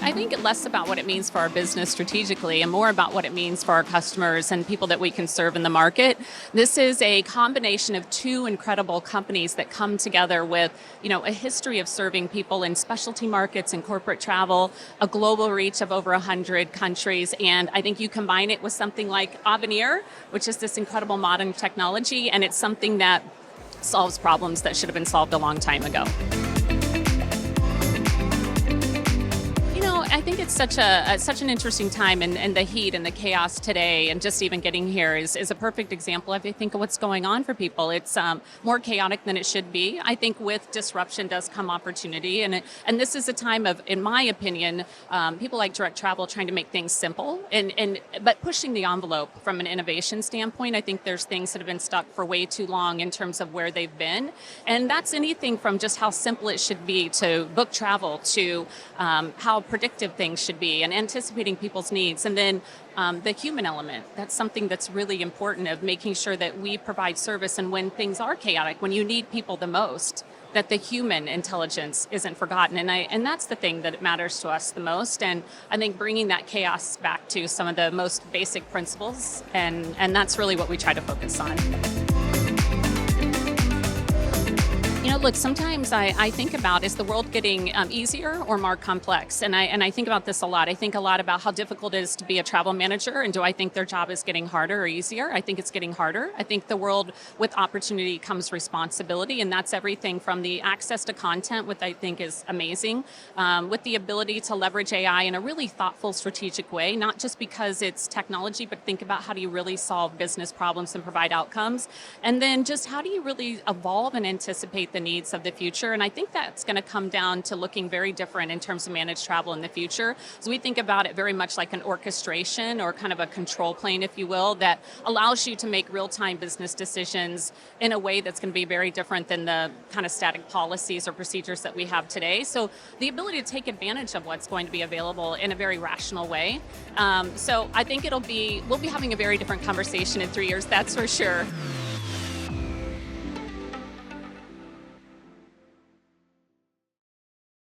I think less about what it means for our business strategically and more about what it means for our customers and people that we can serve in the market. This is a combination of two incredible companies that come together with, a history of serving people in specialty markets and corporate travel, a global reach of over 100 countries, and I think you combine it with something like Avenir, which is this incredible modern technology, and it's something that solves problems that should have been solved a long time ago. I think it's such an interesting time, and the heat and the chaos today, and just even getting here is a perfect example, I think, of what's going on for people. It's more chaotic than it should be. I think with disruption does come opportunity, and this is a time of, in my opinion, people like direct travel trying to make things simple, but pushing the envelope from an innovation standpoint. I think there's things that have been stuck for way too long in terms of where they've been, and that's anything from just how simple it should be to book travel to how predictive things should be and anticipating people's needs. And then the human element, that's something that's really important, of making sure that we provide service, and when things are chaotic, when you need people the most, that the human intelligence isn't forgotten. And that's the thing that matters to us the most. And I think bringing that chaos back to some of the most basic principles, and that's really what we try to focus on. Look, sometimes I think about, is the world getting easier or more complex? And I think about this a lot. I think a lot about how difficult it is to be a travel manager, and do I think their job is getting harder or easier? I think it's getting harder. I think the world, with opportunity comes responsibility, and that's everything from the access to content, which I think is amazing, with the ability to leverage AI in a really thoughtful, strategic way, not just because it's technology, but think about how do you really solve business problems and provide outcomes, and then just how do you really evolve and anticipate the needs of the future. And I think that's going to come down to looking very different in terms of managed travel in the future. So we think about it very much like an orchestration, or kind of a control plane, if you will, that allows you to make real-time business decisions in a way that's going to be very different than the kind of static policies or procedures that we have today. So the ability to take advantage of what's going to be available in a very rational way. So I think we'll be having a very different conversation in 3 years, that's for sure.